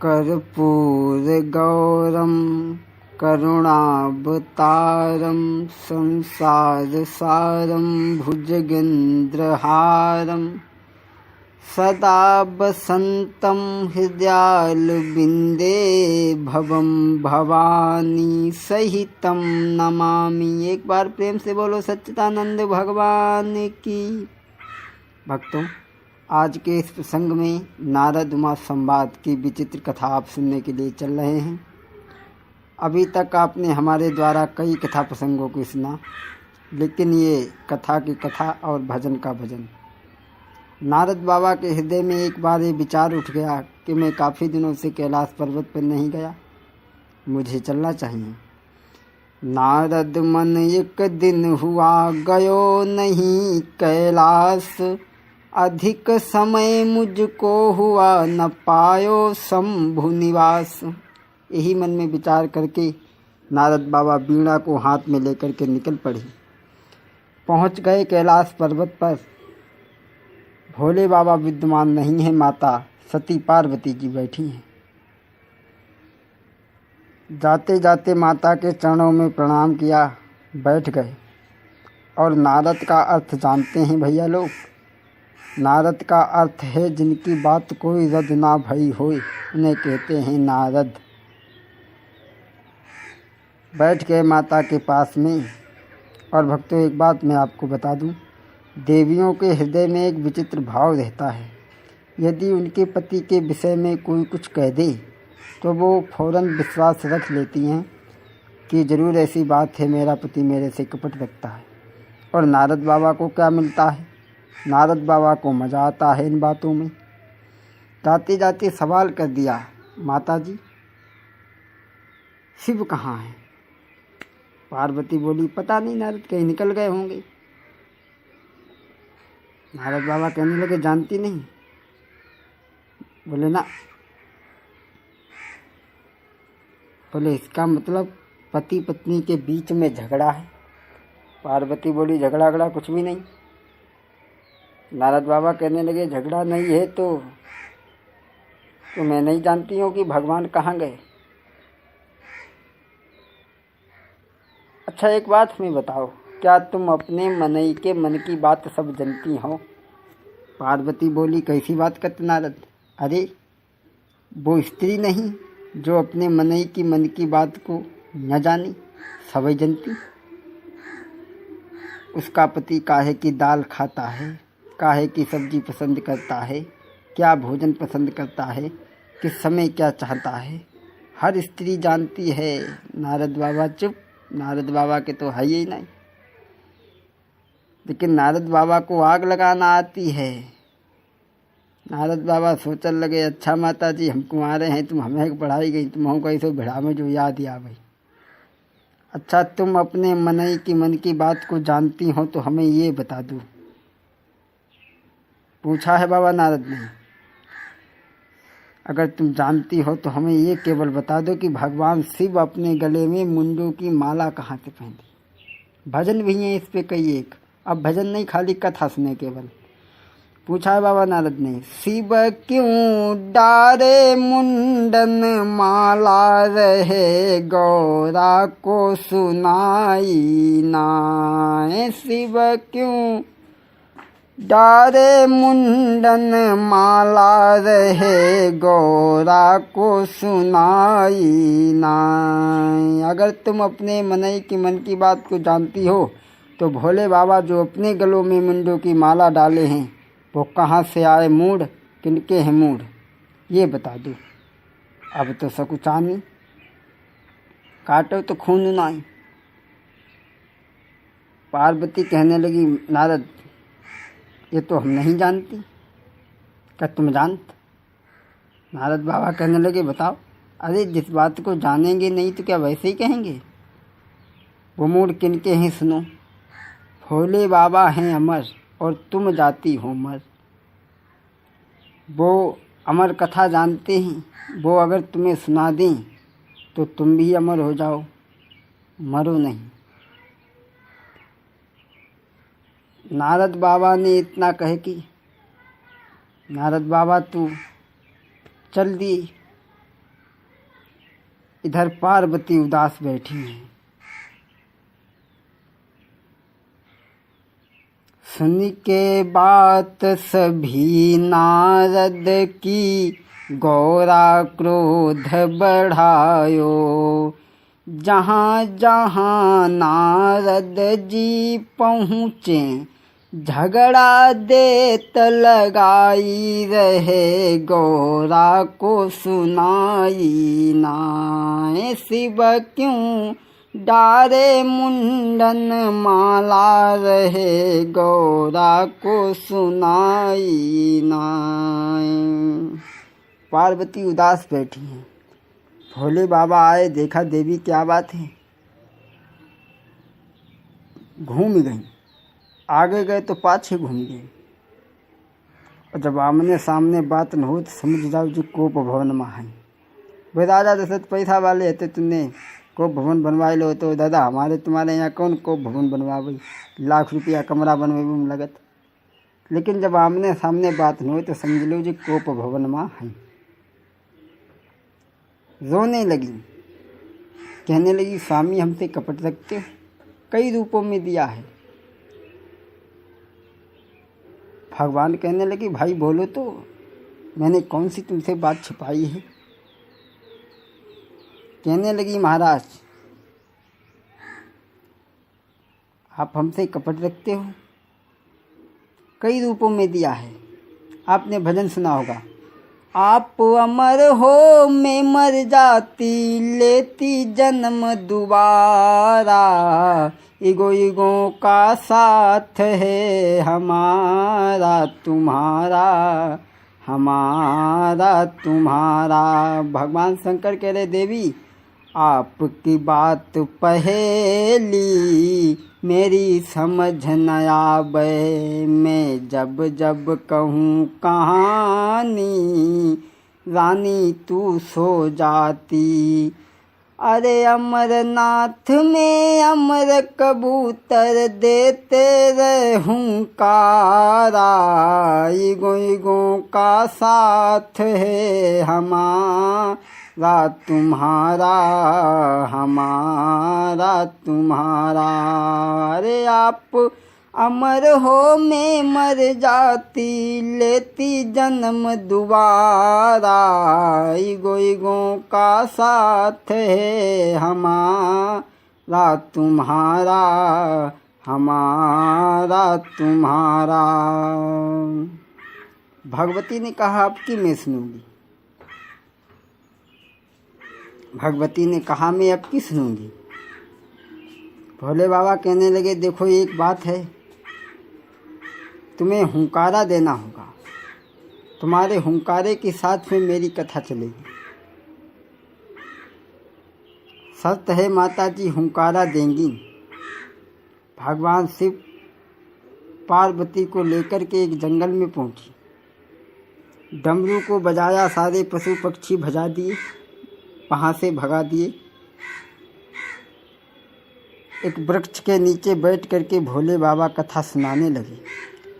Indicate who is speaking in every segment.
Speaker 1: कर्पूरगौरं करुणावतारं संसारसारं भुजगेन्द्रहारं सदा वसन्तं हृदयारविन्दे भवं भवानी सहितं नमामि। एक बार प्रेम से बोलो सच्चिदानंद भगवान की। भक्तों, आज के इस प्रसंग में नारद उमा संवाद की विचित्र कथा आप सुनने के लिए चल रहे हैं। अभी तक आपने हमारे द्वारा कई कथा प्रसंगों को सुना, लेकिन ये कथा की कथा और भजन का भजन। नारद बाबा के हृदय में एक बार ये विचार उठ गया कि मैं काफ़ी दिनों से कैलाश पर्वत पर नहीं गया, मुझे चलना चाहिए। नारद मन एक दिन हुआ गयो नहीं कैलाश, अधिक समय मुझको हुआ न पायो शंभु निवास। यही मन में विचार करके नारद बाबा वीणा को हाथ में लेकर के निकल पड़े। पहुंच गए कैलाश पर्वत पर। भोले बाबा विद्यमान नहीं है, माता सती पार्वती जी बैठी हैं। जाते जाते माता के चरणों में प्रणाम किया, बैठ गए। और नारद का अर्थ जानते हैं भैया लोग। नारद का अर्थ है जिनकी बात कोई रद्द ना भई होए, उन्हें कहते हैं नारद। बैठ गए माता के पास में। और भक्तों, एक बात मैं आपको बता दूं, देवियों के हृदय में एक विचित्र भाव रहता है। यदि उनके पति के विषय में कोई कुछ कह दे तो वो फौरन विश्वास रख लेती हैं कि ज़रूर ऐसी बात है, मेरा पति मेरे से कपट रखता है। और नारद बाबा को क्या मिलता है? नारद बाबा को मज़ा आता है इन बातों में। जाते जाते सवाल कर दिया, माता जी शिव कहाँ हैं? पार्वती बोली, पता नहीं नारद, कहीं निकल गए होंगे। नारद बाबा कहने लगे, जानती नहीं? बोले ना। बोले इसका मतलब पति पत्नी के बीच में झगड़ा है। पार्वती बोली, झगड़ा कुछ भी नहीं। नारद बाबा कहने लगे, झगड़ा नहीं है तो मैं नहीं जानती हूँ कि भगवान कहाँ गए। अच्छा, एक बात हमें बताओ, क्या तुम अपने मनई के मन की बात सब जानती हो? पार्वती बोली, कैसी बात करते नारद? अरे वो स्त्री नहीं जो अपने मनई की मन की बात को न जानी, सभी जानती। उसका पति काहे की दाल खाता है, काहे की सब्जी पसंद करता है, क्या भोजन पसंद करता है, किस समय क्या चाहता है, हर स्त्री जानती है। नारद बाबा चुप। नारद बाबा के तो है ही नहीं। लेकिन नारद बाबा को आग लगाना आती है। नारद बाबा सोचने लगे, अच्छा माता जी, हम कुंवारे हैं, तुम हमें पढ़ाई गई, तुम हमको ऐसे भिड़ा में जो याद आ गई। अच्छा, तुम अपने मनई की मन की बात को जानती हो तो हमें ये बता दो। पूछा है बाबा नारद ने, अगर तुम जानती हो तो हमें ये केवल बता दो कि भगवान शिव अपने गले में मुंडों की माला कहाँ से पहनते? भजन भी हैं इस पे कई एक। अब भजन नहीं, खाली कथा सुने केवल। पूछा है बाबा नारद ने, शिव क्यों डारे मुंडन माला रहे गौरा को सुनाई ना। शिव क्यों डारे मुंडन माला रहे गौरा को सुनाई ना। अगर तुम अपने मनई की मन की बात को जानती हो तो भोले बाबा जो अपने गलों में मुंडों की माला डाले हैं वो कहाँ से आए मूड, किनके हैं मूड, ये बता दो। अब तो सकुचानी, काटो तो खून नाई। पार्वती कहने लगी, नारद ये तो हम नहीं जानती, क्या तुम जानते? नारद बाबा कहने लगे, बताओ। अरे जिस बात को जानेंगे नहीं तो क्या वैसे ही कहेंगे? वो मूड किनके हैं सुनो। भोले बाबा हैं अमर और तुम जाती हो मर। वो अमर कथा जानते हैं, वो अगर तुम्हें सुना दें तो तुम भी अमर हो जाओ, मरो नहीं। नारद बाबा ने इतना कहे कि नारद बाबा तू चल दिए इधर पार्वती उदास बैठी हैं। सुन के बात सभी नारद की, गौरा क्रोध बढ़ायो। जहाँ जहाँ नारद जी पहुँचे, झगड़ा देत लगाई रहे। गौरा को सुनाई नाय, शिव क्यों डारे मुंडन माला रहे। गौरा को सुनाई नाय। पार्वती उदास बैठी हैं। भोले बाबा आए, देखा देवी क्या बात है, घूम गई। आगे गए तो पाछे घूम गए। और जब आमने सामने बात न हो तो समझ जाओ जो कोप भवन में है। भाई राजा दशरथ पैसा वाले है तो तुमने कोप भवन बनवाए लो, तो दादा हमारे तुम्हारे यहाँ कौन कोप भवन बनवावे, लाख रुपया कमरा बनवे में लगत। लेकिन जब आमने सामने बात न हो तो समझ लो जो कोप भवन में है। रोने लगी, कहने लगी स्वामी हमसे कपट रखते हो, कई रूपों में दिया है। भगवान कहने लगे भाई बोलो तो, मैंने कौन सी तुमसे बात छिपाई है। कहने लगी महाराज आप हमसे कपट रखते हो, कई रूपों में दिया है। आपने भजन सुना होगा, आप अमर हो मैं मर जाती, लेती जन्म दोबारा। इगो इगो का साथ है हमारा तुम्हारा, हमारा तुम्हारा। भगवान शंकर कह रहे देवी आपकी बात पहेली, मेरी समझ न आवे। मैं जब जब कहूँ कहानी, रानी तू सो जाती। अरे अमरनाथ में अमर कबूतर देते रहूं कारा। इगो इगो का साथ है हमारा तुम्हारा, हमारा तुम्हारा। अरे आप अमर हो मैं मर जाती, लेती जन्म दोबारा। इगो इगो का साथ है हमारा तुम्हारा, हमारा तुम्हारा। भगवती ने कहा आपकी मैं सुनूंगी। भगवती ने कहा मैं आपकी सुनूंगी। भोले बाबा कहने लगे देखो एक बात है, तुम्हें हुंकारा देना होगा। तुम्हारे हुंकारे के साथ में मेरी कथा चलेगी। सत्य है माता जी हुंकारा देंगी। भगवान शिव पार्वती को लेकर के एक जंगल में पहुंची। डमरू को बजाया, सारे पशु पक्षी भजा दिए, वहाँ से भगा दिए। एक वृक्ष के नीचे बैठ करके भोले बाबा कथा सुनाने लगे।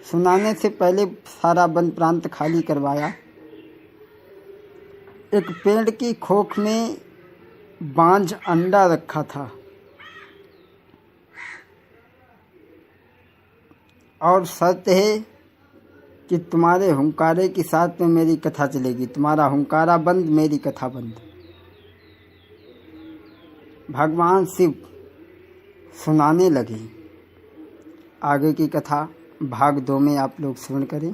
Speaker 1: सुनाने से पहले सारा वन प्रांत खाली करवाया। एक पेड़ की खोख में बांझ अंडा रखा था और शर्त है कि तुम्हारे हुंकारे के साथ में मेरी कथा चलेगी। तुम्हारा हुंकारा बंद, मेरी कथा बंद। भगवान शिव सुनाने लगे। आगे की कथा भाग 2 में आप लोग श्रवण करें।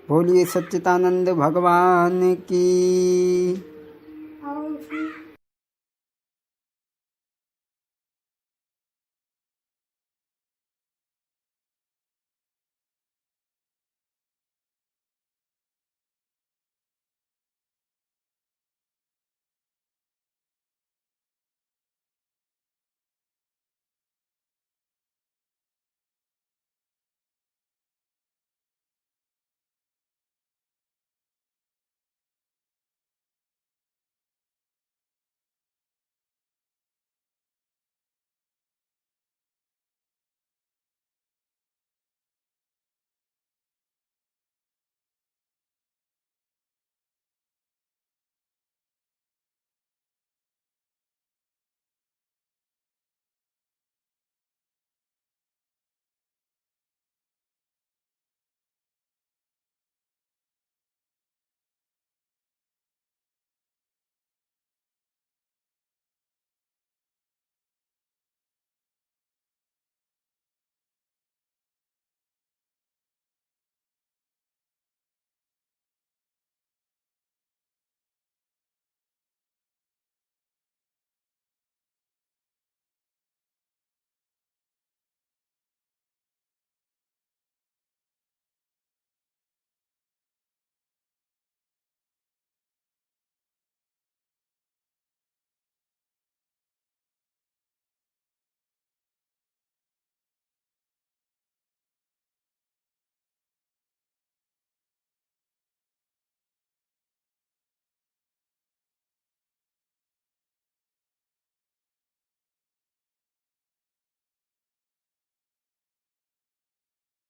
Speaker 1: बोलिए सच्चिदानंद भगवान की।